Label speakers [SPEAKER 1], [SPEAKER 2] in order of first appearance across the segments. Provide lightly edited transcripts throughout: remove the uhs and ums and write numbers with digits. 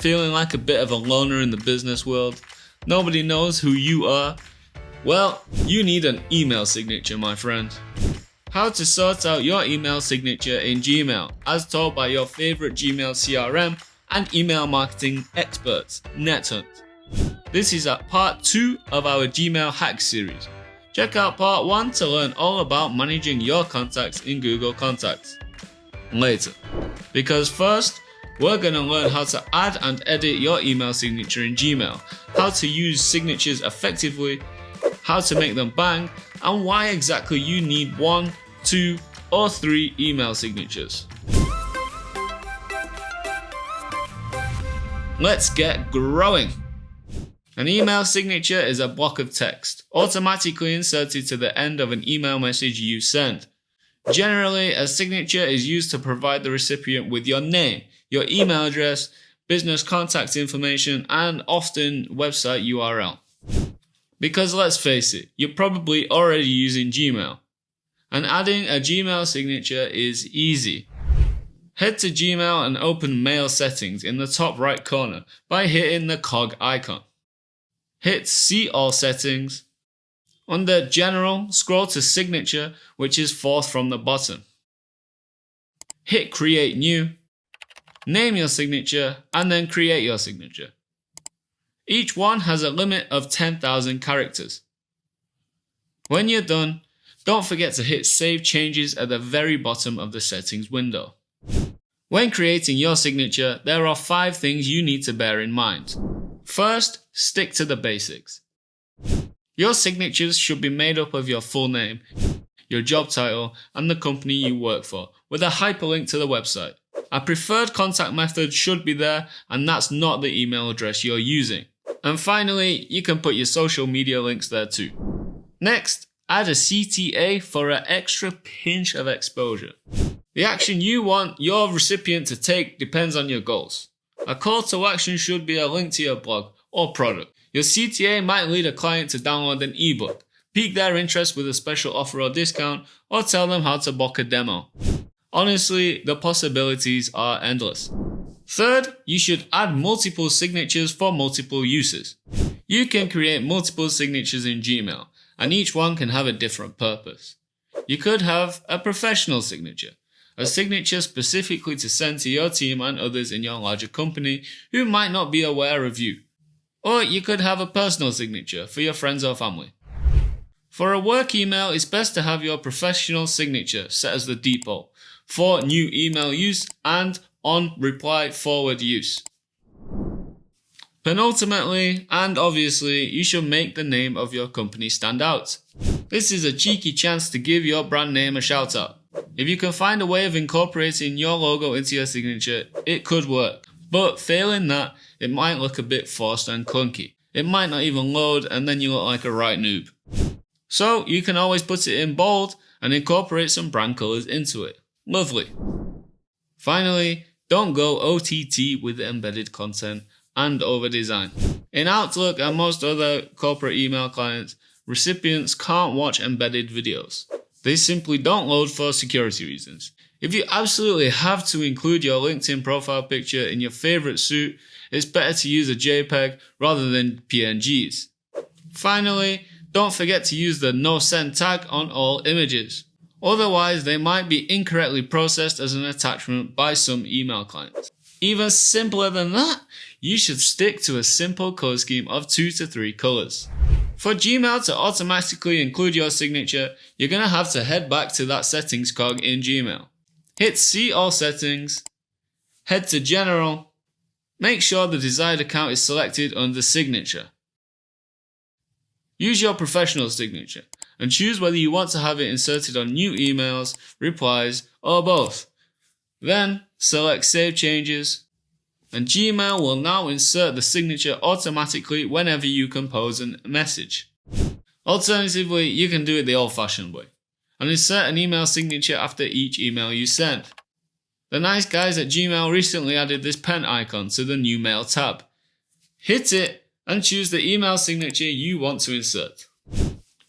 [SPEAKER 1] Feeling like a bit of a loner in the business world? Nobody knows who you are? Well, you need an email signature, my friend. How to sort out your email signature in Gmail, as told by your favorite Gmail CRM and email marketing experts, NetHunt. This is part 2 of our Gmail hack series. Check out part 1 to learn all about managing your contacts in Google Contacts later. Because first, we're going to learn how to add and edit your email signature in Gmail, how to use signatures effectively, how to make them bang, and why exactly you need 1, 2, or 3 email signatures. Let's get growing! An email signature is a block of text, automatically inserted to the end of an email message you send. Generally, a signature is used to provide the recipient with your name, your email address, business contact information, and often website URL. Because let's face it, you're probably already using Gmail, and adding a Gmail signature is easy. Head to Gmail and open Mail Settings in the top right corner by hitting the cog icon. Hit See All Settings. Under General, scroll to Signature, which is fourth from the bottom. Hit Create New. Name your signature and then create your signature. Each one has a limit of 10,000 characters. When you're done, don't forget to hit Save Changes at the very bottom of the settings window. When creating your signature, there are 5 things you need to bear in mind. First, stick to the basics. Your signatures should be made up of your full name, your job title, and the company you work for, with a hyperlink to the website. A preferred contact method should be there, and that's not the email address you're using. And finally, you can put your social media links there too. Next, add a CTA for an extra pinch of exposure. The action you want your recipient to take depends on your goals. A call to action should be a link to your blog or product. Your CTA might lead a client to download an ebook, pique their interest with a special offer or discount, or tell them how to book a demo. Honestly, the possibilities are endless. Third, you should add multiple signatures for multiple uses. You can create multiple signatures in Gmail, and each one can have a different purpose. You could have a professional signature, a signature specifically to send to your team and others in your larger company who might not be aware of you. Or you could have a personal signature for your friends or family. For a work email, it's best to have your professional signature set as the default for new email use and on reply forward use. Penultimately, and obviously, you should make the name of your company stand out. This is a cheeky chance to give your brand name a shout out. If you can find a way of incorporating your logo into your signature, it could work. But failing that, it might look a bit forced and clunky. It might not even load and then you look like a right noob. So you can always put it in bold and incorporate some brand colors into it. Lovely. Finally, don't go OTT with embedded content and over design. In Outlook and most other corporate email clients, recipients can't watch embedded videos. They simply don't load for security reasons. If you absolutely have to include your LinkedIn profile picture in your favorite suit, it's better to use a JPEG rather than PNGs. Finally, don't forget to use the no send tag on all images. Otherwise, they might be incorrectly processed as an attachment by some email clients. Even simpler than that, you should stick to a simple color scheme of 2 to 3 colors. For Gmail to automatically include your signature, you're going to have to head back to that settings cog in Gmail. Hit See All Settings, head to General, make sure the desired account is selected under Signature. Use your professional signature and choose whether you want to have it inserted on new emails, replies, or both. Then select Save Changes, and Gmail will now insert the signature automatically whenever you compose a message. Alternatively, you can do it the old-fashioned way and insert an email signature after each email you send. The nice guys at Gmail recently added this pen icon to the new Mail tab. Hit it and choose the email signature you want to insert.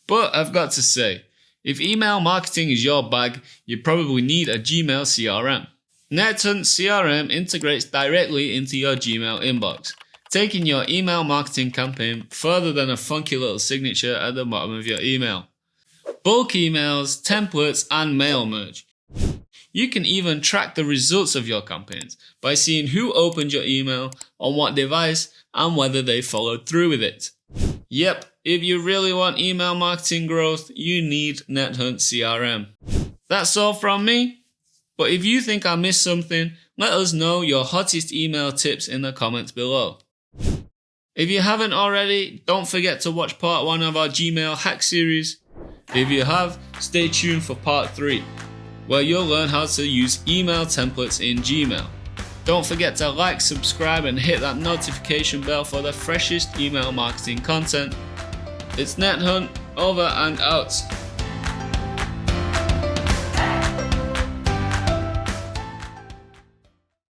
[SPEAKER 1] But I've got to say, if email marketing is your bag, you probably need a Gmail CRM. NetHunt CRM integrates directly into your Gmail inbox, taking your email marketing campaign further than a funky little signature at the bottom of your email. Bulk emails, templates, and mail merge. You can even track the results of your campaigns by seeing who opened your email, on what device, and whether they followed through with it. Yep, if you really want email marketing growth, you need NetHunt CRM. That's all from me. But if you think I missed something, let us know your hottest email tips in the comments below. If you haven't already, don't forget to watch part 1 of our Gmail hack series. If you have, stay tuned for part 3, where you'll learn how to use email templates in Gmail. Don't forget to like, subscribe, and hit that notification bell for the freshest email marketing content. It's NetHunt, over and out.